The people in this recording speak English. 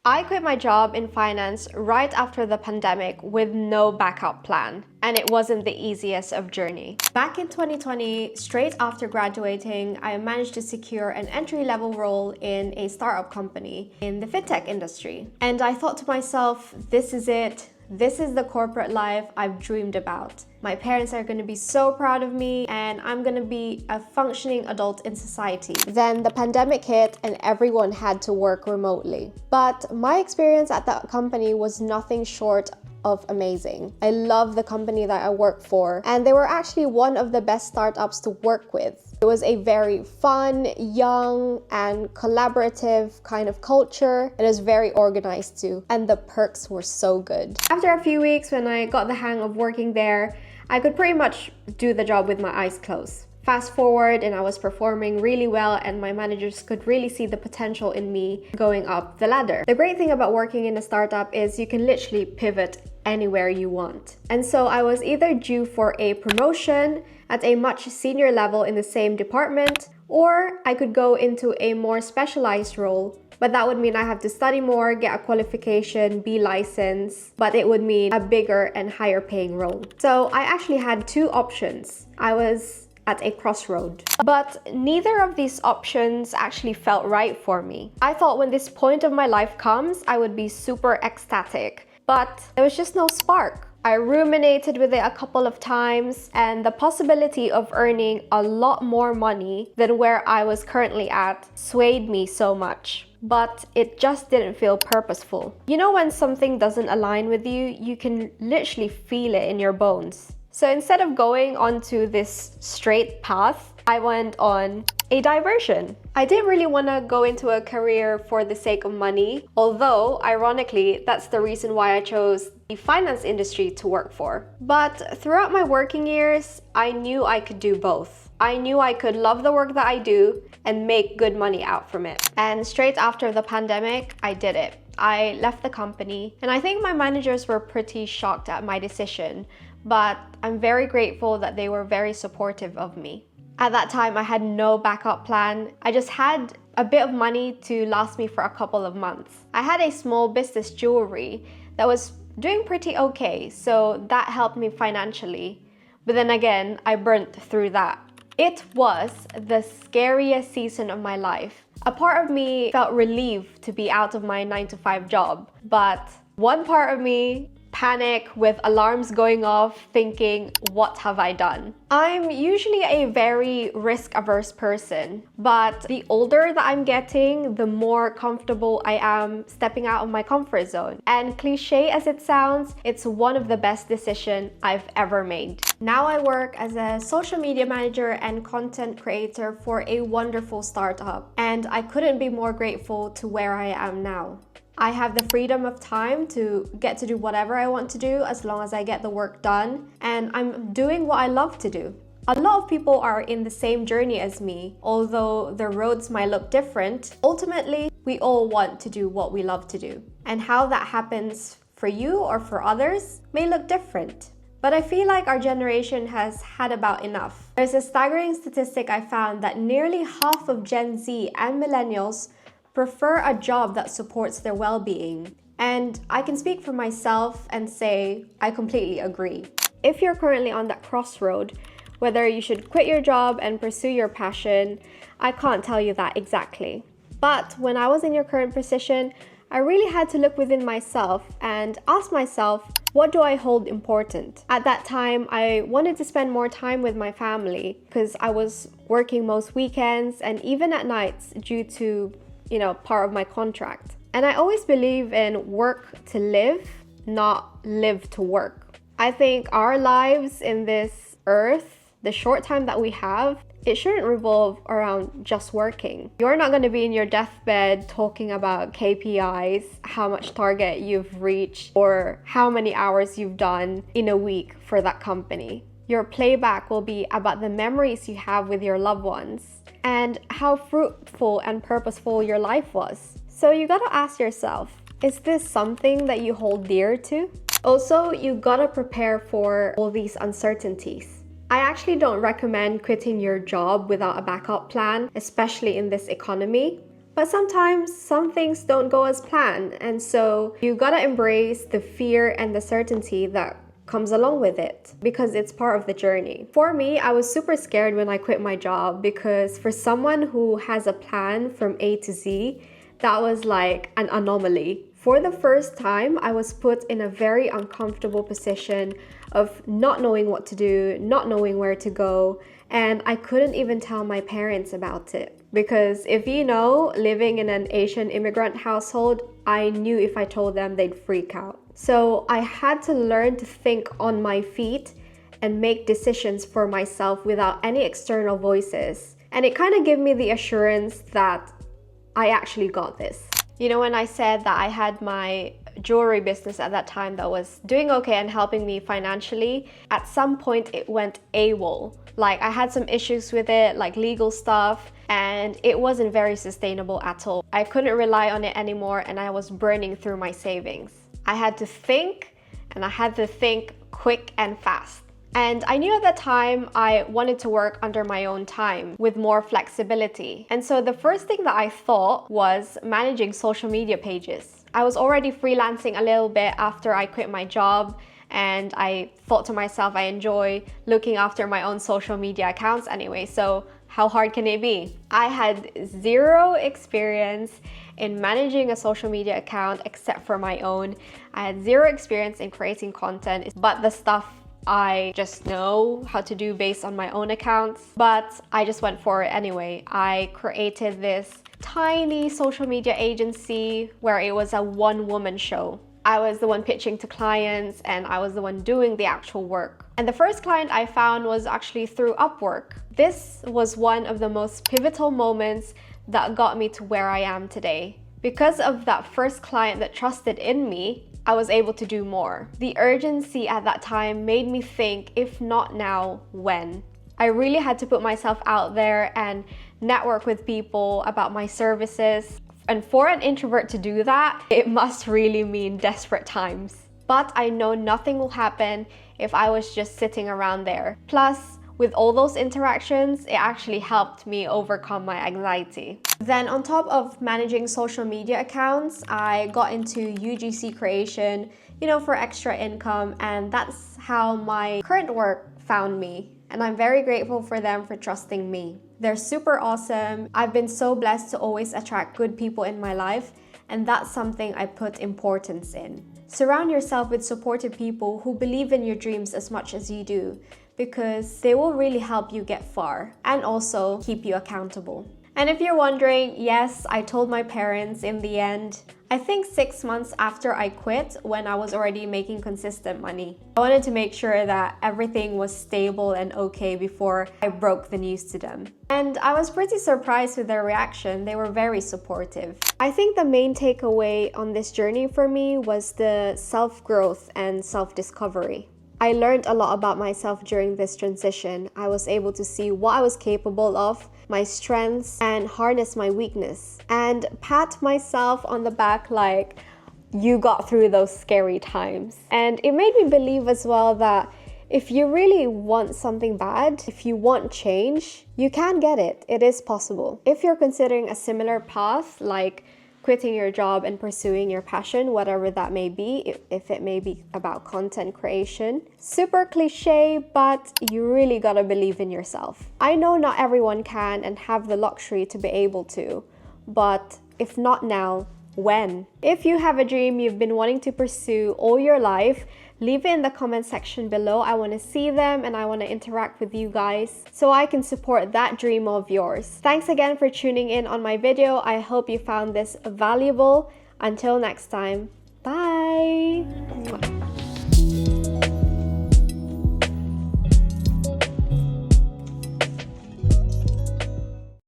I quit my job in finance right after the pandemic with no backup plan, and it wasn't the easiest of journey. Back in 2020, straight after graduating, I managed to secure an entry-level role in a startup company in the fintech industry. And I thought to myself, this is it. This is the corporate life I've dreamed about. My parents are going to be so proud of me and I'm going to be a functioning adult in society. Then the pandemic hit and everyone had to work remotely. But my experience at that company was nothing short of amazing. I love the company that I work for, and they were actually one of the best startups to work with. It was a very fun, young, and collaborative kind of culture. It was very organized too, and the perks were so good. After a few weeks, when I got the hang of working there, I could pretty much do the job with my eyes closed. Fast forward, and I was performing really well, and my managers could really see the potential in me going up the ladder. The great thing about working in a startup is you can literally pivot anywhere you want. And so I was either due for a promotion at a much senior level in the same department, or I could go into a more specialized role. But that would mean I have to study more, get a qualification, be licensed, but it would mean a bigger and higher paying role. So I actually had two options. I was at a crossroad. But neither of these options actually felt right for me. I thought when this point of my life comes, I would be super ecstatic, but there was just no spark. I ruminated with it a couple of times, and the possibility of earning a lot more money than where I was currently at swayed me so much. But it just didn't feel purposeful. You know, when something doesn't align with you, you can literally feel it in your bones. So instead of going onto this straight path, I went on a diversion. I didn't really want to go into a career for the sake of money, although ironically, that's the reason why I chose the finance industry to work for. But throughout my working years, I knew I could do both. I knew I could love the work that I do and make good money out from it. And straight after the pandemic, I did it. I left the company, and I think my managers were pretty shocked at my decision, but I'm very grateful that they were very supportive of me. At that time, I had no backup plan. I just had a bit of money to last me for a couple of months. I had a small business jewelry that was doing pretty okay, so that helped me financially. But then again, I burnt through that. It was the scariest season of my life. A part of me felt relieved to be out of my 9-to-5 job, but one part of me panic with alarms going off, thinking, what have I done? I'm usually a very risk-averse person, but the older that I'm getting, the more comfortable I am stepping out of my comfort zone. And cliche as it sounds, it's one of the best decisions I've ever made. Now I work as a social media manager and content creator for a wonderful startup, and I couldn't be more grateful to where I am now. I have the freedom of time to get to do whatever I want to do as long as I get the work done, and I'm doing what I love to do. A lot of people are in the same journey as me, although the roads might look different. Ultimately, we all want to do what we love to do, and how that happens for you or for others may look different. But I feel like our generation has had about enough. There's a staggering statistic I found that nearly half of Gen Z and millennials prefer a job that supports their well-being. And I can speak for myself and say I completely agree. If you're currently on that crossroad, whether you should quit your job and pursue your passion, I can't tell you that exactly. But when I was in your current position, I really had to look within myself and ask myself, what do I hold important? At that time, I wanted to spend more time with my family because I was working most weekends and even at nights due to part of my contract. And I always believe in work to live, not live to work. I think our lives in this earth, the short time that we have, it shouldn't revolve around just working. You're not going to be in your deathbed talking about KPIs, how much target you've reached, or how many hours you've done in a week for that company. Your playback will be about the memories you have with your loved ones and how fruitful and purposeful your life was. So you gotta ask yourself, is this something that you hold dear to? Also, you gotta prepare for all these uncertainties. I actually don't recommend quitting your job without a backup plan, especially in this economy. But sometimes some things don't go as planned, and so you gotta embrace the fear and the certainty that comes along with it because it's part of the journey. For me, I was super scared when I quit my job because for someone who has a plan from A to Z, that was like an anomaly. For the first time, I was put in a very uncomfortable position of not knowing what to do, not knowing where to go, and I couldn't even tell my parents about it. Because if you know, living in an Asian immigrant household, I knew if I told them, they'd freak out. So I had to learn to think on my feet and make decisions for myself without any external voices. And it kind of gave me the assurance that I actually got this. You know, when I said that I had my jewelry business at that time that was doing okay and helping me financially, at some point it went AWOL. Like I had some issues with it, like legal stuff, and it wasn't very sustainable at all. I couldn't rely on it anymore and I was burning through my savings. I had to think, and I had to think quick and fast. And I knew at the time I wanted to work under my own time with more flexibility. And so the first thing that I thought was managing social media pages. I was already freelancing a little bit after I quit my job, and I thought to myself, I enjoy looking after my own social media accounts anyway, so how hard can it be? I had zero experience in managing a social media account except for my own. I had zero experience in creating content, but the stuff I just know how to do based on my own accounts, but I just went for it anyway. I created this tiny social media agency where it was a one-woman show. I was the one pitching to clients and I was the one doing the actual work. And the first client I found was actually through Upwork. This was one of the most pivotal moments that got me to where I am today. Because of that first client that trusted in me, I was able to do more. The urgency at that time made me think, if not now, when? I really had to put myself out there and network with people about my services. And for an introvert to do that, it must really mean desperate times. But I know nothing will happen if I was just sitting around there. Plus, with all those interactions, it actually helped me overcome my anxiety. Then on top of managing social media accounts, I got into UGC creation, for extra income, and that's how my current work found me. And I'm very grateful for them for trusting me. They're super awesome. I've been so blessed to always attract good people in my life, and that's something I put importance in. Surround yourself with supportive people who believe in your dreams as much as you do, because they will really help you get far and also keep you accountable. And if you're wondering, yes, I told my parents in the end. I think 6 months after I quit, when I was already making consistent money. I wanted to make sure that everything was stable and okay before I broke the news to them. And I was pretty surprised with their reaction. They were very supportive. I think the main takeaway on this journey for me was the self-growth and self-discovery. I learned a lot about myself during this transition. I was able to see what I was capable of, my strengths, and harness my weakness. And pat myself on the back like, you got through those scary times. And it made me believe as well that if you really want something bad, if you want change, you can get it. It is possible. If you're considering a similar path, like quitting your job and pursuing your passion, whatever that may be, if it may be about content creation. Super cliche, but you really gotta believe in yourself. I know not everyone can and have the luxury to be able to, but if not now, when? If you have a dream you've been wanting to pursue all your life, leave it in the comment section below. I want to see them and I want to interact with you guys so I can support that dream of yours. Thanks again for tuning in on my video. I hope you found this valuable. Until next time, bye!